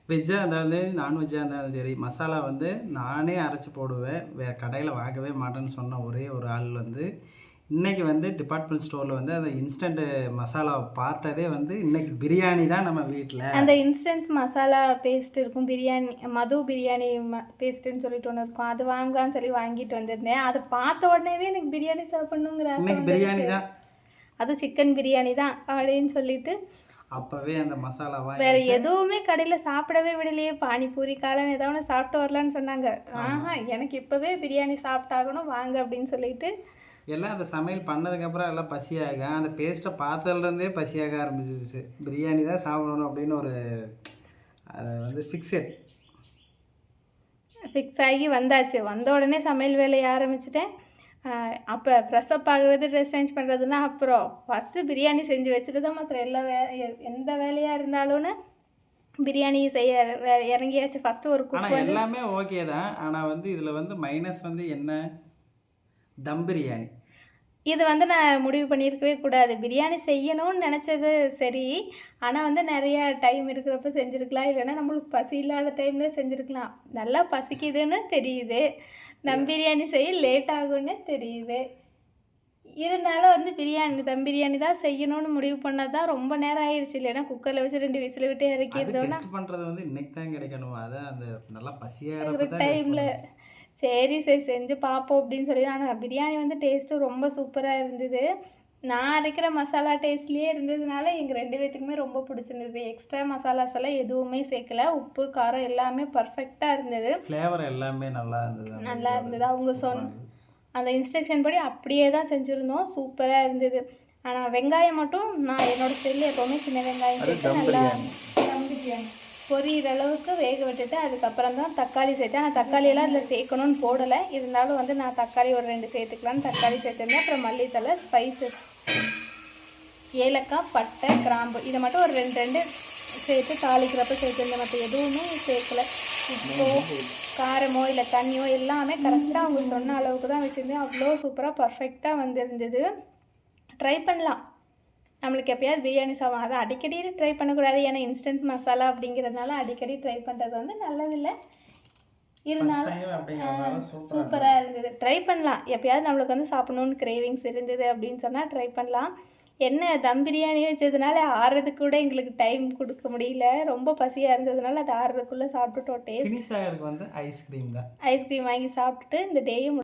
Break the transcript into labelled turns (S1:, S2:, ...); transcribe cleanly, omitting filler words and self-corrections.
S1: வெஜ்ஜாக இருந்தாலும் நான்வெஜ்ஜாக இருந்தாலும் சரி மசாலா வந்து நானே அரைச்சி போடுவேன். கடையில் வாங்கவே மாட்டேன்னு சொன்ன ஒரே ஒரு ஆள் வந்து இன்றைக்கி வந்து டிபார்ட்மெண்ட் ஸ்டோரில் வந்து அந்த இன்ஸ்டன்ட் மசாலாவை பார்த்ததே வந்து இன்றைக்கி பிரியாணி தான் நம்ம வீட்டில்.
S2: அந்த இன்ஸ்டன்ட் மசாலா பேஸ்ட் இருக்கும், பிரியாணி மது பிரியாணி பேஸ்ட்டுன்னு சொல்லிட்டு ஒன்று இருக்கும், அது வாங்கலான்னு சொல்லி வாங்கிட்டு வந்திருந்தேன். அதை பார்த்த உடனேவே எனக்கு பிரியாணி சாப்பிட்ணுங்கிற ஆசை
S1: பிரியாணி தான்,
S2: அது சிக்கன் பிரியாணி தான் அப்படின்னு சொல்லிட்டு
S1: அப்போவே அந்த மசாலா
S2: வேற எதுவுமே கடையில் சாப்பிடவே விடலையே. பானிபூரி காளான் ஏதாவது ஒன்று சாப்பிட்டு வரலான்னு சொன்னாங்க. எனக்கு இப்போவே பிரியாணி சாப்பிட்டாகணும் வாங்க அப்படின்னு சொல்லிட்டு
S1: எல்லாம் அந்த சமையல் பண்ணதுக்கப்புறம் எல்லாம் பசியாக அந்த பேஸ்ட்டை பார்த்ததுலேருந்தே பசியாக ஆரம்பிச்சிச்சு. பிரியாணி தான் சாப்பிடணும் அப்படின்னு ஒரு அதை வந்து ஃபிக்ஸ்
S2: ஆகி வந்தாச்சு. வந்த உடனே சமையல் வேலையை ஆரம்பிச்சிட்டேன். அப்போ ஃப்ரெஷ்அப் ஆகுறது, ட்ரெஸ் சேஞ்ச் பண்ணுறதுனா அப்புறம் ஃபஸ்ட்டு பிரியாணி செஞ்சு வச்சுட்டு தான் மற்ற எந்த வேலையாக இருந்தாலும்னு பிரியாணி செய்ய இறங்கியாச்சு. ஃபஸ்ட்டு ஒரு குக்
S1: எல்லாமே ஓகே தான். ஆனால் வந்து இதில் வந்து மைனஸ் வந்து என்ன, தம் பிரியாணி.
S2: இது வந்து நான் முடிவு பண்ணியிருக்கவே கூடாது. பிரியாணி செய்யணும்னு நினச்சது சரி, ஆனால் வந்து நிறையா டைம் இருக்கிறப்ப செஞ்சுருக்கலாம், இல்லைன்னா நம்மளுக்கு பசி இல்லாத டைமில் செஞ்சுருக்கலாம். நல்லா பசிக்குதுன்னு தெரியுது, தம் பிரியாணி செய்ய லேட் ஆகும்னு தெரியுது. இருந்தாலும் வந்து தம் பிரியாணி தான் செய்யணும்னு முடிவு பண்ணது தான் ரொம்ப நேரம் ஆயிடுச்சு. இல்லைன்னா குக்கரில் வச்சு 2 விசில் விட்டு இறக்கிடுதோன்னா
S1: பண்ணுறது வந்து இன்னைக்கு தான் கிடைக்கணும். அதான் அந்த நல்லா
S2: பசியாக டைமில் சரி செஞ்சு பார்ப்போம் அப்படின்னு சொல்லி. ஆனால் பிரியாணி வந்து டேஸ்ட்டும் ரொம்ப சூப்பராக இருந்தது. நான் அரைக்கிற மசாலா டேஸ்ட்லேயே இருந்ததுனால எங்கள் 2 பேர்த்துக்குமே ரொம்ப பிடிச்சிருந்தது. எக்ஸ்ட்ரா மசாலாஸ் எல்லாம் எதுவுமே சேர்க்கல, உப்பு காரம் எல்லாமே பர்ஃபெக்டாக இருந்தது.
S1: ஃப்ளேவர் எல்லாமே நல்லா
S2: இருந்தது. அவங்க அந்த இன்ஸ்ட்ரக்ஷன் படி அப்படியே தான் செஞ்சுருந்தோம், சூப்பராக இருந்தது. ஆனால் வெங்காயம் மட்டும் நான் என்னோடய ஸ்டைலில் எப்போவுமே சின்ன வெங்காயம் சேர்த்து நல்லா தம் பிரியாணி பொரியிற அளவுக்கு வேக விட்டுட்டு அதுக்கப்புறம் தான் தக்காளி சேர்த்தேன். நான் தக்காளியெல்லாம் அதில் சேர்க்கணும்னு போடலை, இருந்தாலும் வந்து நான் தக்காளி ஒரு 2 சேர்த்துக்கலான்னு தக்காளி சேர்த்துருந்தேன். அப்புறம் மல்லித்தலை, ஸ்பைசஸ், ஏலக்காய், பட்டை, கிராம்பு இதை மட்டும் ஒரு 2 சேர்த்து தாளிக்கிறப்ப சேர்த்துருந்தேன். மற்ற எதுவுமே சேர்க்கலை. உப்போ காரமோ இல்லை தண்ணியோ எல்லாமே கரெக்டாக அவங்க சொன்ன அளவுக்கு தான் வச்சுருந்தேன். அவ்வளோ சூப்பராக பர்ஃபெக்டாக வந்துருந்தது. ட்ரை பண்ணலாம், நம்மளுக்கு எப்போயாவது பிரியாணி சாப்பிடும். அதை அடிக்கடி ட்ரை பண்ணக்கூடாது, ஏன்னா இன்ஸ்டன்ட் மசாலா அப்படிங்கிறதுனால அடிக்கடி ட்ரை பண்ணுறது வந்து நல்லதில்லை. இருந்தாலும் சூப்பராக இருந்தது. ட்ரை பண்ணலாம், எப்போயாவது நம்மளுக்கு வந்து சாப்பிடணுன்னு கிரேவிங்ஸ் இருந்தது அப்படின்னு சொன்னால் ட்ரை பண்ணலாம். என்ன தம் பிரியாணி வச்சதுனால ஆறுறதுக்கு கூட எங்களுக்கு டைம் கொடுக்க முடியல, ரொம்ப பசியாக இருந்ததுனால அது ஆறுறதுக்குள்ளே சாப்பிட்டுட்டோம். டேஸ்ட்
S1: வந்து ஐஸ்கிரீம்
S2: வாங்கி சாப்பிட்டுட்டு இந்த டேயும்